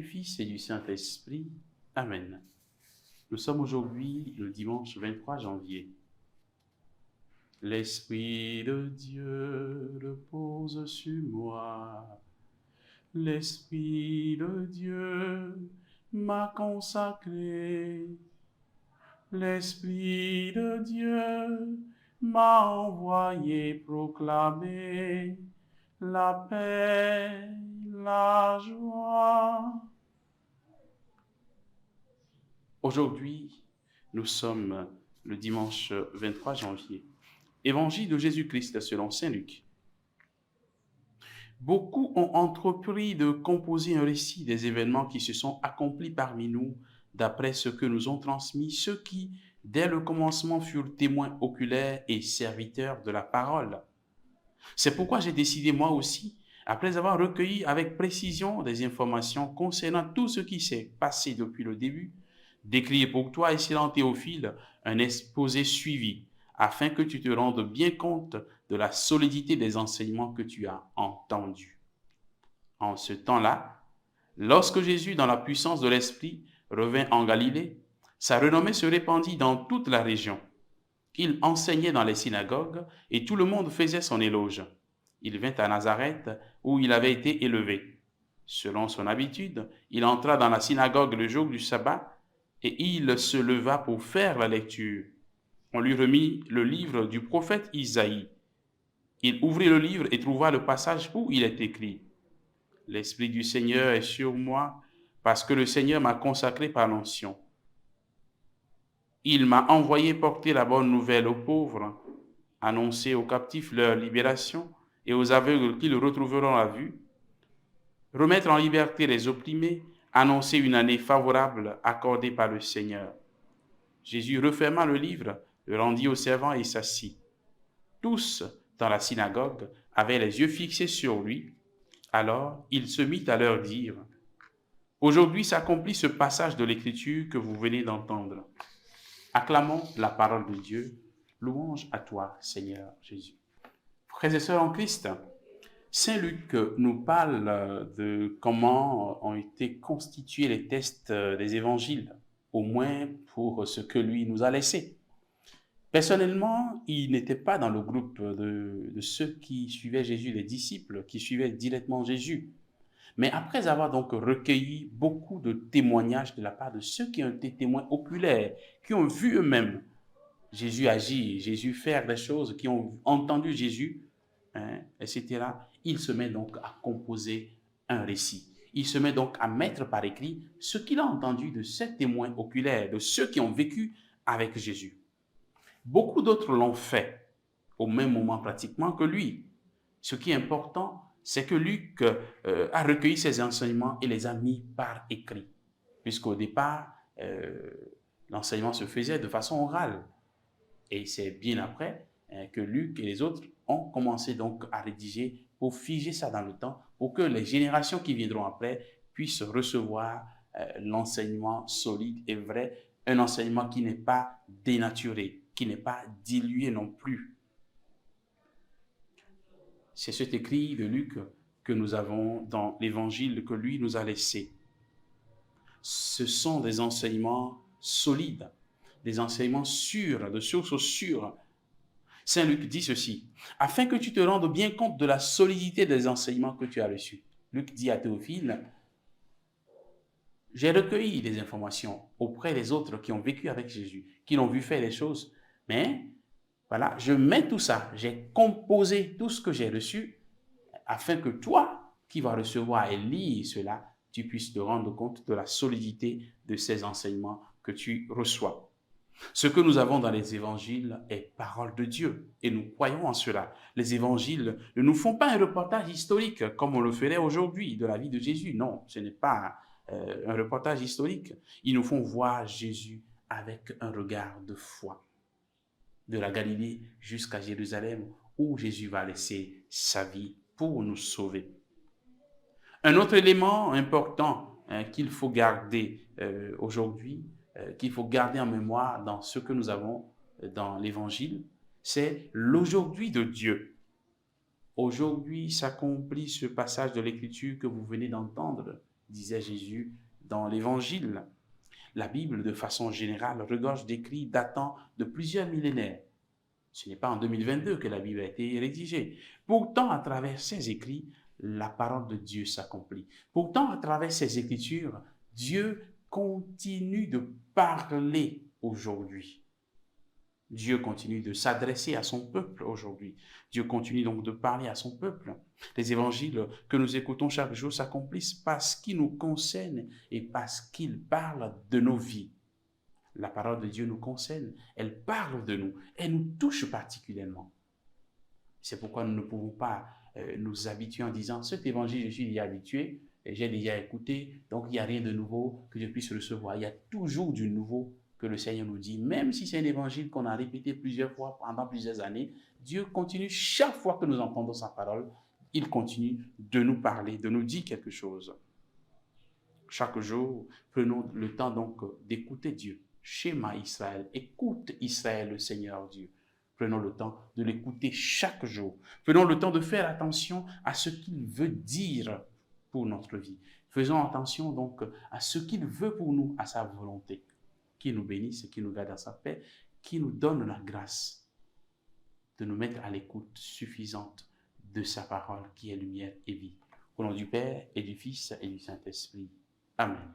du Fils et du Saint-Esprit. Amen. Nous sommes aujourd'hui le dimanche 23 janvier. L'Esprit de Dieu repose sur moi. L'Esprit de Dieu m'a consacré. L'Esprit de Dieu m'a envoyé proclamer la paix, la joie. Aujourd'hui, nous sommes le dimanche 23 janvier. Évangile de Jésus-Christ selon saint Luc. Beaucoup ont entrepris de composer un récit des événements qui se sont accomplis parmi nous, d'après ce que nous ont transmis ceux qui, dès le commencement, furent témoins oculaires et serviteurs de la parole. C'est pourquoi j'ai décidé moi aussi, après avoir recueilli avec précision des informations concernant tout ce qui s'est passé depuis le début, d'écrire pour toi, excellent Théophile, un exposé suivi, afin que tu te rendes bien compte de la solidité des enseignements que tu as entendus. En ce temps-là, lorsque Jésus, dans la puissance de l'Esprit, revint en Galilée, sa renommée se répandit dans toute la région. Il enseignait dans les synagogues et tout le monde faisait son éloge. Il vint à Nazareth où il avait été élevé. Selon son habitude, il entra dans la synagogue le jour du sabbat et il se leva pour faire la lecture. On lui remit le livre du prophète Isaïe. Il ouvrit le livre et trouva le passage où il est écrit « L'Esprit du Seigneur est sur moi parce que le Seigneur m'a consacré par l'onction. Il m'a envoyé porter la bonne nouvelle aux pauvres, annoncer aux captifs leur libération et aux aveugles qu'ils retrouveront la vue, remettre en liberté les opprimés, annoncer une année favorable accordée par le Seigneur. » Jésus referma le livre, le rendit au servant et s'assit. Tous, dans la synagogue, avaient les yeux fixés sur lui. Alors, il se mit à leur dire « Aujourd'hui s'accomplit ce passage de l'Écriture que vous venez d'entendre. Acclamons la parole de Dieu. Louange à toi, Seigneur Jésus. » Frères et sœurs en Christ, saint Luc nous parle de comment ont été constitués les textes des évangiles, au moins pour ce que lui nous a laissé. Personnellement, il n'était pas dans le groupe de ceux qui suivaient Jésus, les disciples qui suivaient directement Jésus. Mais après avoir donc recueilli beaucoup de témoignages de la part de ceux qui ont été témoins oculaires, qui ont vu eux-mêmes Jésus agir, Jésus faire des choses, qui ont entendu Jésus, etc., il se met donc à composer un récit. Il se met donc à mettre par écrit ce qu'il a entendu de ces témoins oculaires, de ceux qui ont vécu avec Jésus. Beaucoup d'autres l'ont fait au même moment pratiquement que lui. Ce qui est important, c'est que Luc a recueilli ses enseignements et les a mis par écrit. Puisqu'au départ, l'enseignement se faisait de façon orale. Et c'est bien après que Luc et les autres ont commencé donc à rédiger pour figer ça dans le temps, pour que les générations qui viendront après puissent recevoir l'enseignement solide et vrai, un enseignement qui n'est pas dénaturé, qui n'est pas dilué non plus. C'est cet écrit de Luc que nous avons dans l'évangile que lui nous a laissé. Ce sont des enseignements solides, des enseignements sûrs, de sources sûres. Saint Luc dit ceci, afin que tu te rendes bien compte de la solidité des enseignements que tu as reçus. Luc dit à Théophile, j'ai recueilli des informations auprès des autres qui ont vécu avec Jésus, qui l'ont vu faire les choses, mais voilà, je mets tout ça, j'ai composé tout ce que j'ai reçu, afin que toi, qui vas recevoir et lire cela, tu puisses te rendre compte de la solidité de ces enseignements que tu reçois. Ce que nous avons dans les évangiles est parole de Dieu et nous croyons en cela. Les évangiles ne nous font pas un reportage historique comme on le ferait aujourd'hui de la vie de Jésus. Non, ce n'est pas un reportage historique. Ils nous font voir Jésus avec un regard de foi. De la Galilée jusqu'à Jérusalem où Jésus va laisser sa vie pour nous sauver. Un autre élément important qu'il faut garder aujourd'hui, qu'il faut garder en mémoire dans ce que nous avons dans l'Évangile, c'est l'aujourd'hui de Dieu. Aujourd'hui s'accomplit ce passage de l'Écriture que vous venez d'entendre. disait Jésus dans l'Évangile. La Bible, de façon générale, regorge d'écrits datant de plusieurs millénaires. Ce n'est pas en 2022 que la Bible a été rédigée. Pourtant, à travers ces écrits, la parole de Dieu s'accomplit. Pourtant, à travers ces écritures, Dieu continue de parler aujourd'hui. Dieu continue de s'adresser à son peuple aujourd'hui. Dieu continue donc de parler à son peuple. Les évangiles que nous écoutons chaque jour s'accomplissent parce qu'ils nous concernent et parce qu'ils parlent de nos vies. La parole de Dieu nous concerne, elle parle de nous, elle nous touche particulièrement. C'est pourquoi nous ne pouvons pas nous habituer en disant « cet évangile, je suis déjà habitué, j'ai déjà écouté, donc il n'y a rien de nouveau que je puisse recevoir. » Il y a toujours du nouveau que le Seigneur nous dit. Même si c'est un évangile qu'on a répété plusieurs fois pendant plusieurs années, Dieu continue chaque fois que nous entendons sa parole, il continue de nous parler, de nous dire quelque chose. Chaque jour, prenons le temps donc d'écouter Dieu. Shema Israël, écoute Israël, le Seigneur Dieu. Prenons le temps de l'écouter chaque jour. Prenons le temps de faire attention à ce qu'il veut dire pour notre vie. Faisons attention donc à ce qu'il veut pour nous, à sa volonté. Qu'il nous bénisse, qu'il nous garde dans sa paix, qu'il nous donne la grâce de nous mettre à l'écoute suffisante de sa parole qui est lumière et vie. Au nom du Père et du Fils et du Saint-Esprit. Amen.